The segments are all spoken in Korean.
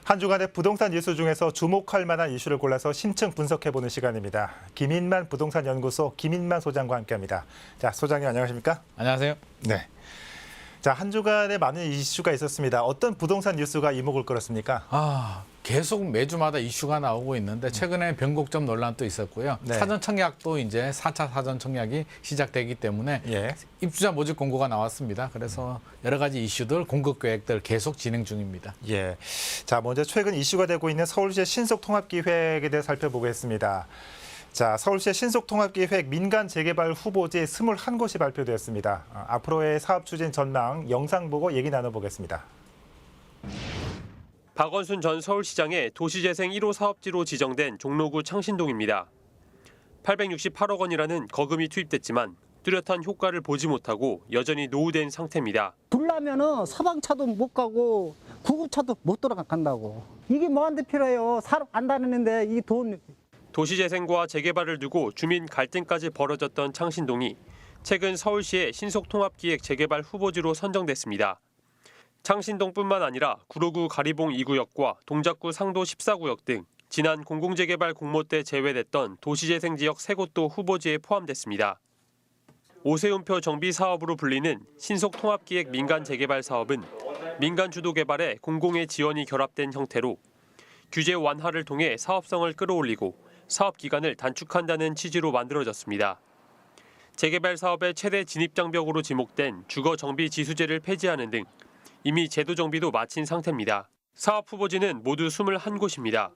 한 주간의 부동산 뉴스 중에서 주목할 만한 이슈를 골라서 심층 분석해보는 시간입니다. 김인만 부동산 연구소 김인만 소장과 함께합니다. 자, 소장님 안녕하십니까? 안녕하세요. 네. 자, 한 주간에 많은 이슈가 있었습니다. 어떤 부동산 뉴스가 이목을 끌었습니까? 계속 매주마다 이슈가 나오고 있는데 최근에 변곡점 논란도 있었고요. 네. 사전 청약도 이제 4차 사전 청약이 시작되기 때문에 입주자 모집 공고가 나왔습니다. 그래서 여러 가지 이슈들, 공급 계획들 계속 진행 중입니다. 예. 자, 먼저 최근 이슈가 되고 있는 서울시의 신속통합기획에 대해 살펴보겠습니다. 자, 서울시의 신속통합기획 민간 재개발 후보지 21곳이 발표되었습니다. 앞으로의 사업 추진 전망 영상 보고 얘기 나눠보겠습니다. 박원순 전 서울시장의 도시재생 1호 사업지로 지정된 종로구 창신동입니다. 868억 원이라는 거금이 투입됐지만 뚜렷한 효과를 보지 못하고 여전히 노후된 상태입니다. 불나면은 서방차도 못 가고 구급차도 못 돌아간다고. 이게 뭐한테 필요해요? 사람 안 다니는데 이 돈. 도시재생과 재개발을 두고 주민 갈등까지 벌어졌던 창신동이 최근 서울시의 신속통합기획 재개발 후보지로 선정됐습니다. 창신동뿐만 아니라 구로구 가리봉 2구역과 동작구 상도 14구역 등 지난 공공재개발 공모 때 제외됐던 도시재생지역 3곳도 후보지에 포함됐습니다. 오세훈표 정비 사업으로 불리는 신속통합기획 민간 재개발 사업은 민간 주도 개발에 공공의 지원이 결합된 형태로 규제 완화를 통해 사업성을 끌어올리고 사업 기간을 단축한다는 취지로 만들어졌습니다. 재개발 사업의 최대 진입장벽으로 지목된 주거 정비 지수제를 폐지하는 등 이미 제도 정비도 마친 상태입니다. 사업 후보지는 모두 21곳입니다.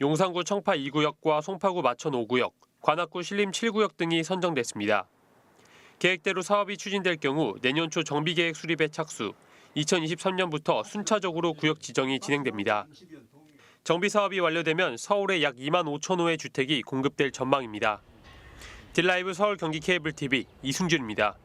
용산구 청파 2구역과 송파구 마천 5구역, 관악구 신림 7구역 등이 선정됐습니다. 계획대로 사업이 추진될 경우 내년 초 정비계획 수립에 착수, 2023년부터 순차적으로 구역 지정이 진행됩니다. 정비 사업이 완료되면 서울에 약 2만 5천 호의 주택이 공급될 전망입니다. 딜라이브 서울 경기 케이블 TV 이승준입니다.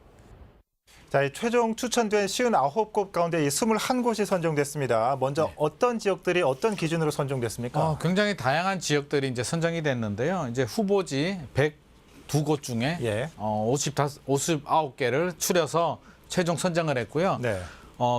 자, 최종 추천된 59곳 가운데 이 21곳이 선정됐습니다. 먼저 어떤 지역들이 어떤 기준으로 선정됐습니까? 굉장히 다양한 지역들이 이제 선정이 됐는데요. 이제 후보지 102곳 중에 59개를 추려서 최종 선정을 했고요. 네.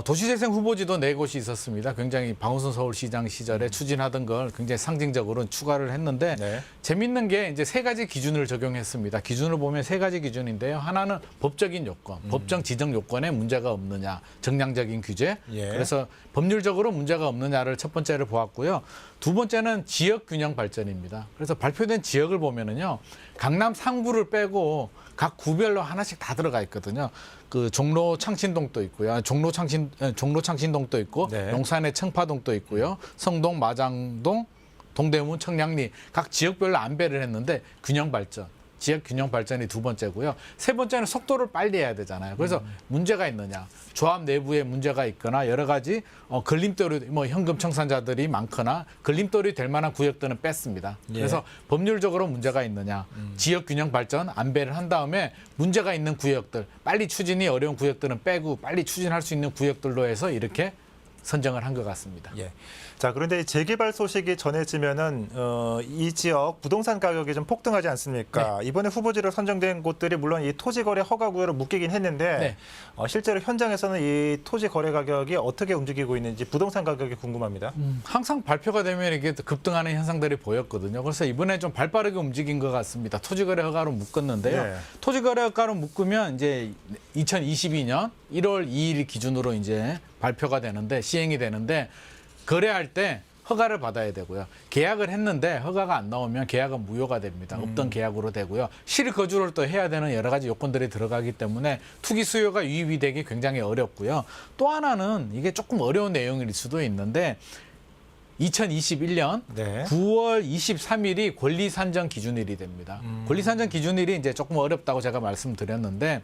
도시재생 후보지도 4곳이 있었습니다. 굉장히 박원순 서울시장 시절에 추진하던 걸 굉장히 상징적으로 추가를 했는데 재밌는 게 이제 3가지 기준을 적용했습니다. 기준을 보면 3가지 기준인데요. 하나는 법적인 요건, 법정 지정 요건에 문제가 없느냐, 정량적인 규제. 그래서 법률적으로 문제가 없느냐를 첫 번째를 보았고요. 두 번째는 지역 균형 발전입니다. 그래서 발표된 지역을 보면은요, 강남 상부를 빼고 각 구별로 하나씩 다 들어가 있거든요. 그 종로 창신동도 있고요. 종로 창신동도 있고, 용산의 청파동도 있고요. 성동, 마장동, 동대문, 청량리 각 지역별로 안배를 했는데 균형 발전. 지역 균형 발전이 두 번째고요. 세 번째는 속도를 빨리 해야 되잖아요. 그래서 문제가 있느냐, 조합 내부에 문제가 있거나 여러 가지 걸림돌이 현금 청산자들이 많거나 걸림돌이 될 만한 구역들은 뺐습니다. 그래서 법률적으로 문제가 있느냐, 지역 균형 발전 안배를 한 다음에 문제가 있는 구역들, 빨리 추진이 어려운 구역들은 빼고 빨리 추진할 수 있는 구역들로 해서 이렇게 선정을 한 것 같습니다. 자, 그런데 재개발 소식이 전해지면은 이 지역 부동산 가격이 좀 폭등하지 않습니까? 이번에 후보지로 선정된 곳들이 물론 이 토지 거래 허가 구역으로 묶이긴 했는데 실제로 현장에서는 이 토지 거래 가격이 어떻게 움직이고 있는지 부동산 가격이 궁금합니다. 항상 발표가 되면 이게 급등하는 현상들이 보였거든요. 그래서 이번에 좀 발빠르게 움직인 것 같습니다. 토지 거래 허가로 묶었는데요. 토지 거래 허가로 묶으면 이제 2022년 1월 2일 기준으로 이제 발표가 되는데 시행이 되는데 거래할 때 허가를 받아야 되고요. 계약을 했는데 허가가 안 나오면 계약은 무효가 됩니다. 없던 계약으로 되고요. 실거주를 또 해야 되는 여러 가지 요건들이 들어가기 때문에 투기 수요가 유입이 되기 굉장히 어렵고요. 또 하나는 이게 조금 어려운 내용일 수도 있는데 2021년 9월 23일이 권리산정 기준일이 됩니다. 권리산정 기준일이 이제 조금 어렵다고 제가 말씀드렸는데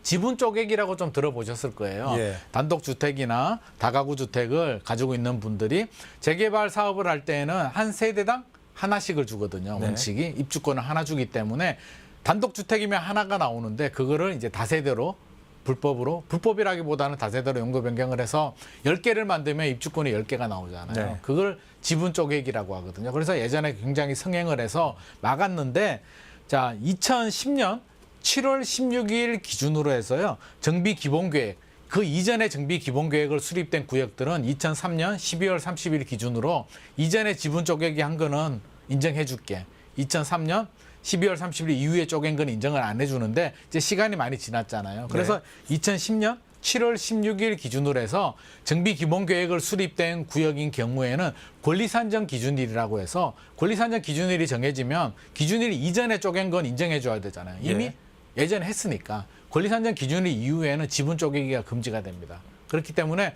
지분 쪼개기라고 좀 들어보셨을 거예요. 단독주택이나 다가구 주택을 가지고 있는 분들이 재개발 사업을 할 때에는 한 세대당 하나씩을 주거든요. 원칙이 입주권을 하나 주기 때문에 단독주택이면 하나가 나오는데 그거를 이제 다세대로 불법이라기보다는 다세대로 용도 변경을 해서 10개를 만들면 입주권이 10개가 나오잖아요. 그걸 지분 쪼개기라고 하거든요. 그래서 예전에 굉장히 성행을 해서 막았는데 자, 2010년 7월 16일 기준으로 해서요. 정비 기본계획 그 이전에 정비 기본 계획을 수립된 구역들은 2003년 12월 30일 기준으로 이전에 지분 쪼개기 한 거는 인정해 줄게. 2003년 12월 30일 이후에 쪼갠 건 인정을 안 해주는데 이제 시간이 많이 지났잖아요. 그래서 2010년 7월 16일 기준으로 해서 정비 기본 계획을 수립된 구역인 경우에는 권리 산정 기준일이라고 해서 권리 산정 기준일이 정해지면 기준일 이전에 쪼갠 건 인정해 줘야 되잖아요. 이미 예전에 했으니까 권리 산정 기준일 이후에는 지분 쪼개기가 금지가 됩니다. 그렇기 때문에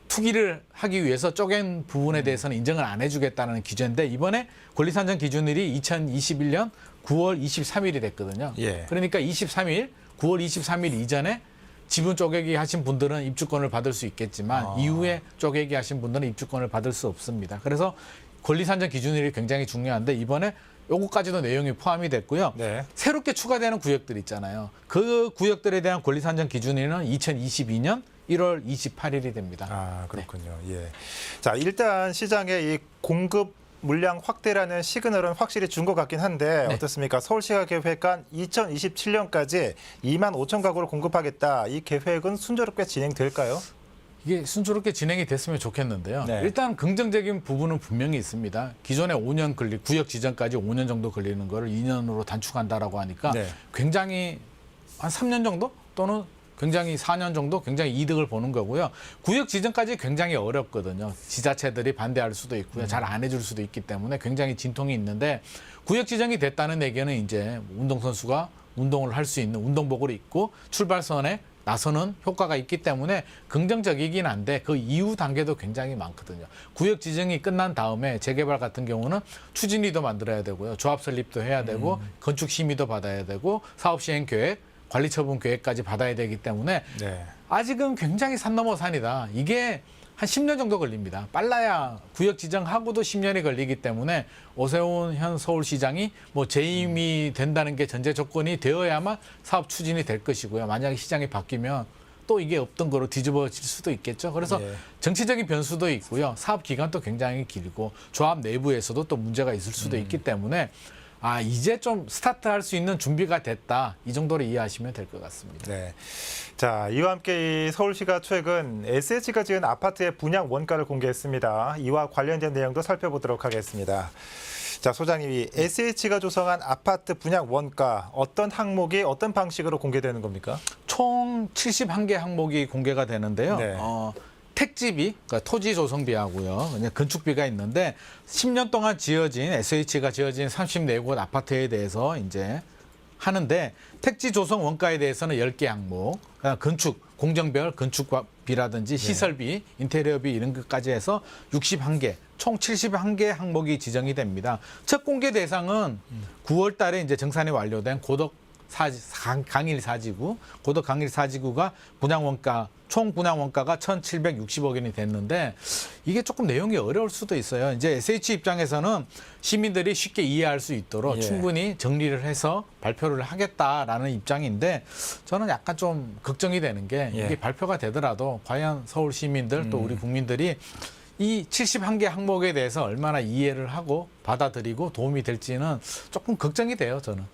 투기를 하기 위해서 쪼갠 부분에 대해서는 인정을 안 해주겠다는 기준인데 이번에 권리 산정 기준일이 2021년 9월 23일이 됐거든요. 그러니까 9월 23일 이전에 지분 쪼개기 하신 분들은 입주권을 받을 수 있겠지만 이후에 쪼개기 하신 분들은 입주권을 받을 수 없습니다. 그래서 권리 산정 기준일이 굉장히 중요한데 이번에 요거까지도 내용이 포함이 됐고요. 새롭게 추가되는 구역들 있잖아요. 그 구역들에 대한 권리 산정 기준일은 2022년 1월 28일이 됩니다. 아, 그렇군요. 자, 일단 시장에 이 공급 물량 확대라는 시그널은 확실히 준 것 같긴 한데 어떻습니까? 서울시가 계획한 2027년까지 2만 5천 가구를 공급하겠다. 이 계획은 순조롭게 진행될까요? 이게 순조롭게 진행이 됐으면 좋겠는데요. 일단 긍정적인 부분은 분명히 있습니다. 기존에 5년 구역 지정까지 5년 정도 걸리는 거를 2년으로 단축한다라고 하니까 굉장히 한 3년 정도 또는 굉장히 4년 정도 굉장히 이득을 보는 거고요. 구역 지정까지 굉장히 어렵거든요. 지자체들이 반대할 수도 있고요. 잘 안 해줄 수도 있기 때문에 굉장히 진통이 있는데 구역 지정이 됐다는 얘기는 이제 운동선수가 운동을 할 수 있는 운동복을 입고 출발선에 나서는 효과가 있기 때문에 긍정적이긴 한데 그 이후 단계도 굉장히 많거든요. 구역 지정이 끝난 다음에 재개발 같은 경우는 추진위도 만들어야 되고요. 조합 설립도 해야 되고 건축 심의도 받아야 되고 사업 시행 계획 관리 처분 계획까지 받아야 되기 때문에 아직은 굉장히 산 넘어 산이다. 이게 한 10년 정도 걸립니다. 빨라야 구역 지정하고도 10년이 걸리기 때문에 오세훈 현 서울시장이 뭐 재임이 된다는 게 전제 조건이 되어야만 사업 추진이 될 것이고요. 만약에 시장이 바뀌면 또 이게 없던 거로 뒤집어질 수도 있겠죠. 그래서 정치적인 변수도 있고요. 사업 기간도 굉장히 길고 조합 내부에서도 또 문제가 있을 수도 있기 때문에 이제 좀 스타트할 수 있는 준비가 됐다. 이 정도로 이해하시면 될 것 같습니다. 자, 이와 함께 이 서울시가 최근 SH가 지은 아파트의 분양 원가를 공개했습니다. 이와 관련된 내용도 살펴보도록 하겠습니다. 자, 소장님, 이 SH가 조성한 아파트 분양 원가 어떤 항목이 어떤 방식으로 공개되는 겁니까? 총 71개 항목이 공개가 되는데요. 택지비, 그러니까 토지 조성비하고요. 그냥 건축비가 있는데 10년 동안 지어진 SH가 지어진 34곳 아파트에 대해서 이제 하는데 택지 조성 원가에 대해서는 10개 항목, 건축, 공정별 건축비라든지 시설비, 인테리어비 이런 것까지 해서 61개, 총 71개 항목이 지정이 됩니다. 첫 공개 대상은 9월 달에 이제 정산이 완료된 강일 4지구, 고덕 강일 4지구가 총 분양 원가가 1,760억 원이 됐는데 이게 조금 내용이 어려울 수도 있어요. 이제 SH 입장에서는 시민들이 쉽게 이해할 수 있도록 충분히 정리를 해서 발표를 하겠다라는 입장인데 저는 약간 좀 걱정이 되는 게 이게 발표가 되더라도 과연 서울 시민들 또 우리 국민들이 이 71개 항목에 대해서 얼마나 이해를 하고 받아들이고 도움이 될지는 조금 걱정이 돼요, 저는.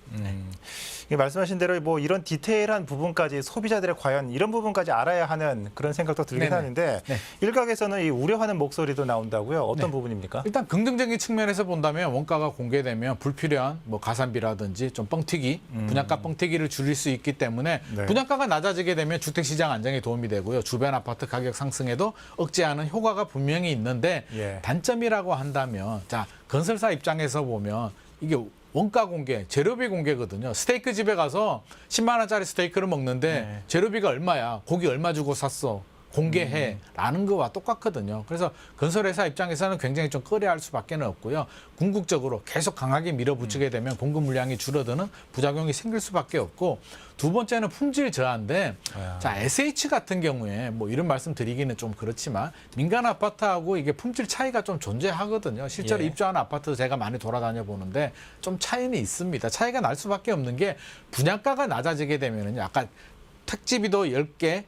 말씀하신 대로 뭐 이런 디테일한 부분까지 소비자들의 과연 이런 부분까지 알아야 하는 그런 생각도 들긴 하는데 일각에서는 이 우려하는 목소리도 나온다고요. 어떤 부분입니까? 일단 긍정적인 측면에서 본다면 원가가 공개되면 불필요한 뭐 가산비라든지 좀 뻥튀기, 분양가 뻥튀기를 줄일 수 있기 때문에 분양가가 낮아지게 되면 주택시장 안정에 도움이 되고요. 주변 아파트 가격 상승에도 억제하는 효과가 분명히 있는데 단점이라고 한다면 자, 건설사 입장에서 보면 이게 원가 공개, 재료비 공개거든요. 스테이크 집에 가서 10만 원짜리 스테이크를 먹는데 재료비가 얼마야? 고기 얼마 주고 샀어? 공개해라는 거와 똑같거든요. 그래서 건설회사 입장에서는 굉장히 좀 꺼려할 수밖에 없고요. 궁극적으로 계속 강하게 밀어붙이게 되면 공급 물량이 줄어드는 부작용이 생길 수밖에 없고 두 번째는 품질 저하인데 자, SH 같은 경우에 뭐 이런 말씀 드리기는 좀 그렇지만 민간 아파트하고 이게 품질 차이가 좀 존재하거든요. 실제로 입주하는 아파트 제가 많이 돌아다녀 보는데 좀 차이는 있습니다. 차이가 날 수밖에 없는 게 분양가가 낮아지게 되면은 아까 택지비도 10개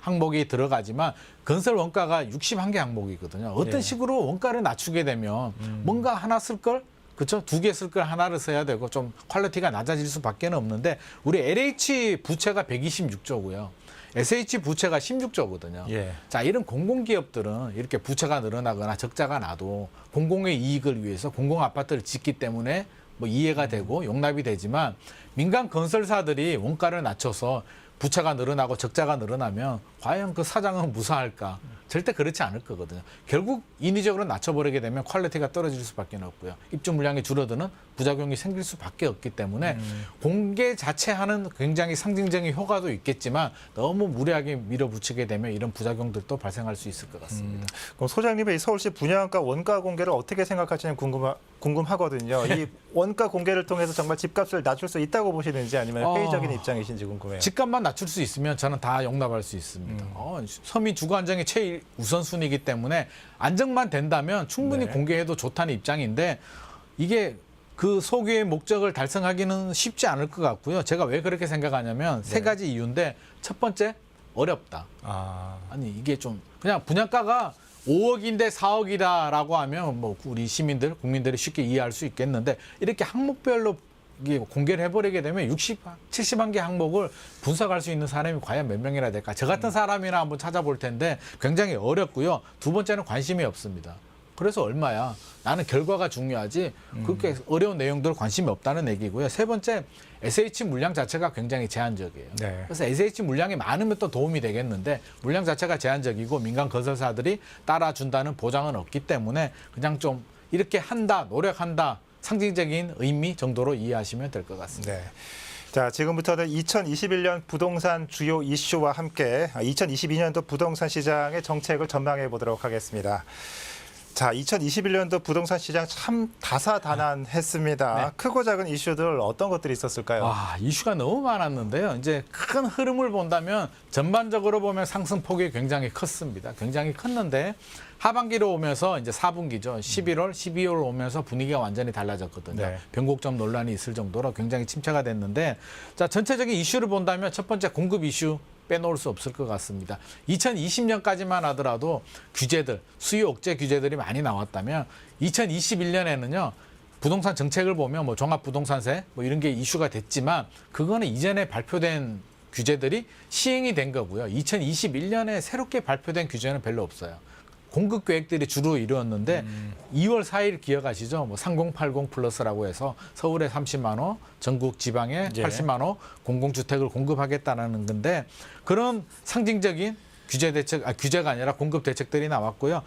항목이 들어가지만 건설 원가가 61개 항목이거든요. 어떤 식으로 원가를 낮추게 되면 뭔가 하나 쓸 걸, 그렇죠? 2개 쓸 걸 하나를 써야 되고 좀 퀄리티가 낮아질 수밖에 없는데 우리 LH 부채가 126조고요. SH 부채가 16조거든요. 예. 자, 이런 공공기업들은 이렇게 부채가 늘어나거나 적자가 나도 공공의 이익을 위해서 공공 아파트를 짓기 때문에 뭐 이해가 되고 용납이 되지만 민간 건설사들이 원가를 낮춰서 부채가 늘어나고 적자가 늘어나면 과연 그 사장은 무사할까? 절대 그렇지 않을 거거든요. 결국 인위적으로 낮춰버리게 되면 퀄리티가 떨어질 수밖에 없고요. 입주 물량이 줄어드는 부작용이 생길 수밖에 없기 때문에 공개 자체하는 굉장히 상징적인 효과도 있겠지만 너무 무리하게 밀어붙이게 되면 이런 부작용들도 발생할 수 있을 것 같습니다. 그럼 소장님의 이 서울시 분양가 원가 공개를 어떻게 생각하시는지 궁금하거든요. 이 원가 공개를 통해서 정말 집값을 낮출 수 있다고 보시는지 아니면 회의적인 입장이신지 궁금해요. 집값만 낮출 수 있으면 저는 다 용납할 수 있습니다. 서민 주거 안정이 최우선순위이기 때문에 안정만 된다면 충분히 네. 공개해도 좋다는 입장인데 이게 그 소개의 목적을 달성하기는 쉽지 않을 것 같고요. 제가 왜 그렇게 생각하냐면 세 가지 이유인데 첫 번째 어렵다. 아니 이게 좀 그냥 분양가가 5억인데 4억이다라고 하면 뭐 우리 시민들, 국민들이 쉽게 이해할 수 있겠는데 이렇게 항목별로 이게 공개를 해버리게 되면 60, 70만 개 항목을 분석할 수 있는 사람이 과연 몇 명이나 될까? 저 같은 사람이나 한번 찾아볼 텐데 굉장히 어렵고요. 두 번째는 관심이 없습니다. 그래서 얼마야? 나는 결과가 중요하지 그렇게 어려운 내용들 관심이 없다는 얘기고요. 세 번째, SH 물량 자체가 굉장히 제한적이에요. 네. 그래서 SH 물량이 많으면 또 도움이 되겠는데 물량 자체가 제한적이고 민간 건설사들이 따라준다는 보장은 없기 때문에 그냥 좀 이렇게 한다, 노력한다, 상징적인 의미 정도로 이해하시면 될 것 같습니다. 네. 자, 지금부터는 2021년 부동산 주요 이슈와 함께 2022년도 부동산 시장의 정책을 전망해 보도록 하겠습니다. 자, 2021년도 부동산 시장 참 다사다난했습니다. 네. 크고 작은 이슈들 어떤 것들이 있었을까요? 와, 이슈가 너무 많았는데요. 이제 큰 흐름을 본다면 전반적으로 보면 상승폭이 굉장히 컸습니다. 굉장히 컸는데 하반기로 오면서 이제 4분기죠. 11월, 12월 오면서 분위기가 완전히 달라졌거든요. 네. 변곡점 논란이 있을 정도로 굉장히 침체가 됐는데 자, 전체적인 이슈를 본다면 첫 번째 공급 이슈 빼놓을 수 없을 것 같습니다. 2020년까지만 하더라도 규제들, 수요 억제 규제들이 많이 나왔다면 2021년에는요. 부동산 정책을 보면 뭐 종합부동산세 뭐 이런 게 이슈가 됐지만 그거는 이전에 발표된 규제들이 시행이 된 거고요. 2021년에 새롭게 발표된 규제는 별로 없어요. 공급 계획들이 주로 이루었는데 2월 4일 기억하시죠? 뭐 3080 플러스라고 해서 서울에 30만 호, 전국 지방에 예. 80만 호 공공주택을 공급하겠다는 건데 그런 상징적인 규제가 아니라 공급 대책들이 나왔고요.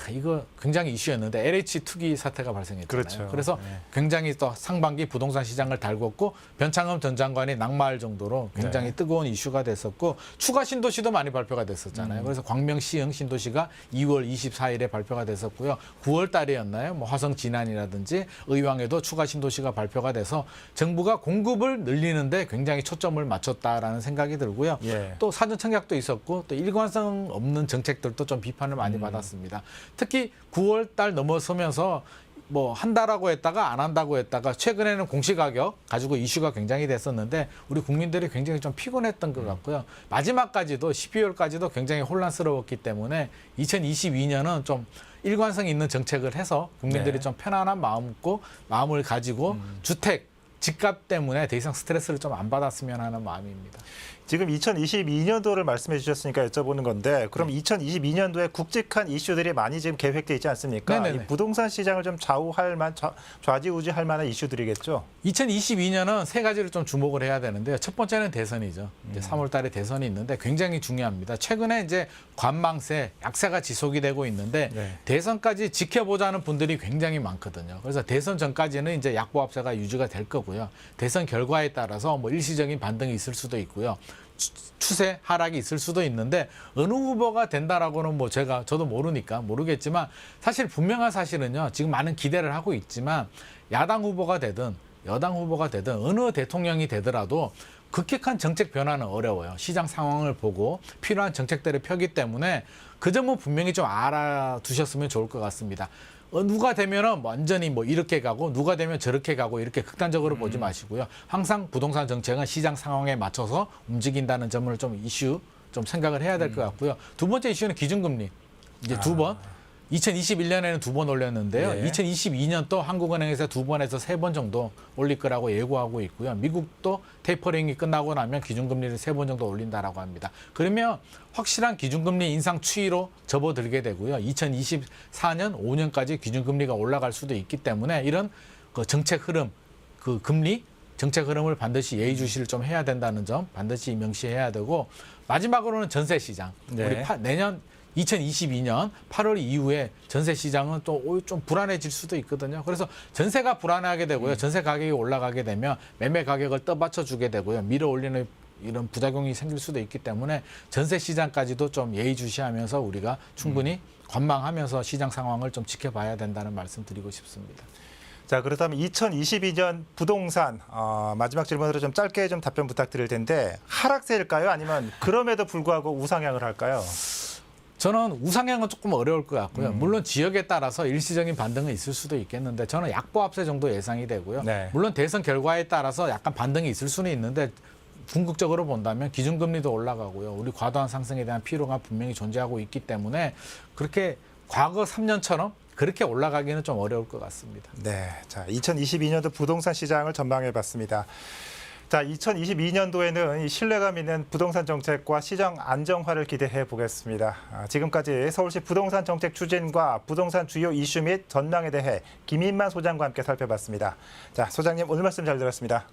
이거 굉장히 이슈였는데 LH 투기 사태가 발생했잖아요. 그렇죠. 그래서 네. 굉장히 또 상반기 부동산 시장을 달궜고 변창흠 전 장관이 낙마할 정도로 굉장히 네. 뜨거운 이슈가 됐었고 추가 신도시도 많이 발표가 됐었잖아요. 그래서 광명시흥 신도시가 2월 24일에 발표가 됐었고요. 9월 달이었나요? 뭐 화성 진안이라든지 의왕에도 추가 신도시가 발표가 돼서 정부가 공급을 늘리는데 굉장히 초점을 맞췄다라는 생각이 들고요. 예. 또 사전 청약도 있었고 또 일관성 없는 정책들도 좀 비판을 많이 받았습니다. 특히 9월 달 넘어서면서 뭐 한다라고 했다가 안 한다고 했다가 최근에는 공시가격 가지고 이슈가 굉장히 됐었는데 우리 국민들이 굉장히 좀 피곤했던 것 같고요. 마지막까지도 12월까지도 굉장히 혼란스러웠기 때문에 2022년은 좀 일관성 있는 정책을 해서 국민들이 네. 좀 편안한 마음을 가지고 주택, 집값 때문에 더 이상 스트레스를 좀 안 받았으면 하는 마음입니다. 지금 2022년도를 말씀해 주셨으니까 여쭤보는 건데 그럼 2022년도에 굵직한 이슈들이 많이 지금 계획돼 있지 않습니까? 네네네. 이 부동산 시장을 좀 좌지우지할 만한 이슈들이겠죠? 2022년은 세 가지를 좀 주목을 해야 되는데요. 첫 번째는 대선이죠. 이제 3월 달에 대선이 있는데 굉장히 중요합니다. 최근에 이제 관망세, 약세가 지속이 되고 있는데 네. 대선까지 지켜보자는 분들이 굉장히 많거든요. 그래서 대선 전까지는 이제 약보합세가 유지가 될 거고요. 대선 결과에 따라서 뭐 일시적인 반등이 있을 수도 있고요. 추세 하락이 있을 수도 있는데 어느 후보가 된다라고는 뭐 저도 모르겠지만 사실 분명한 사실은요. 지금 많은 기대를 하고 있지만 야당 후보가 되든 여당 후보가 되든 어느 대통령이 되더라도 급격한 정책 변화는 어려워요. 시장 상황을 보고 필요한 정책들을 펴기 때문에 그 점은 분명히 좀 알아두셨으면 좋을 것 같습니다. 누가 되면은 완전히 뭐 이렇게 가고 누가 되면 저렇게 가고 이렇게 극단적으로 보지 마시고요. 항상 부동산 정책은 시장 상황에 맞춰서 움직인다는 점을 좀 생각을 해야 될 것 같고요. 두 번째 이슈는 기준금리. 이제 두 번 2021년에는 2번 올렸는데요. 예. 2022년 또 한국은행에서 2번에서 3번 정도 올릴 거라고 예고하고 있고요. 미국도 테이퍼링이 끝나고 나면 기준금리를 3번 정도 올린다라고 합니다. 그러면 확실한 기준금리 인상 추이로 접어들게 되고요. 2024년 5년까지 기준금리가 올라갈 수도 있기 때문에 이런 그 정책 흐름, 그 금리 정책 흐름을 반드시 예의주시를 좀 해야 된다는 점 반드시 명시해야 되고, 마지막으로는 전세 시장. 네. 우리 내년 2022년 8월 이후에 전세 시장은 또 좀 불안해질 수도 있거든요. 그래서 전세가 불안하게 되고요. 전세 가격이 올라가게 되면 매매 가격을 떠받쳐 주게 되고요. 밀어 올리는 이런 부작용이 생길 수도 있기 때문에 전세 시장까지도 좀 예의주시하면서 우리가 충분히 관망하면서 시장 상황을 좀 지켜봐야 된다는 말씀 드리고 싶습니다. 자, 그렇다면 2022년 부동산 마지막 질문으로 좀 짧게 좀 답변 부탁드릴 텐데, 하락세일까요? 아니면 그럼에도 불구하고 우상향을 할까요? 저는 우상향은 조금 어려울 것 같고요. 물론 지역에 따라서 일시적인 반등은 있을 수도 있겠는데 저는 약보합세 정도 예상이 되고요. 네. 물론 대선 결과에 따라서 약간 반등이 있을 수는 있는데 궁극적으로 본다면 기준금리도 올라가고요. 우리 과도한 상승에 대한 피로가 분명히 존재하고 있기 때문에 그렇게 과거 3년처럼 그렇게 올라가기는 좀 어려울 것 같습니다. 네, 자, 2022년도 부동산 시장을 전망해봤습니다. 자, 2022년도에는 이 신뢰감 있는 부동산 정책과 시장 안정화를 기대해 보겠습니다. 지금까지 서울시 부동산 정책 추진과 부동산 주요 이슈 및 전망에 대해 김인만 소장과 함께 살펴봤습니다. 자, 소장님 오늘 말씀 잘 들었습니다.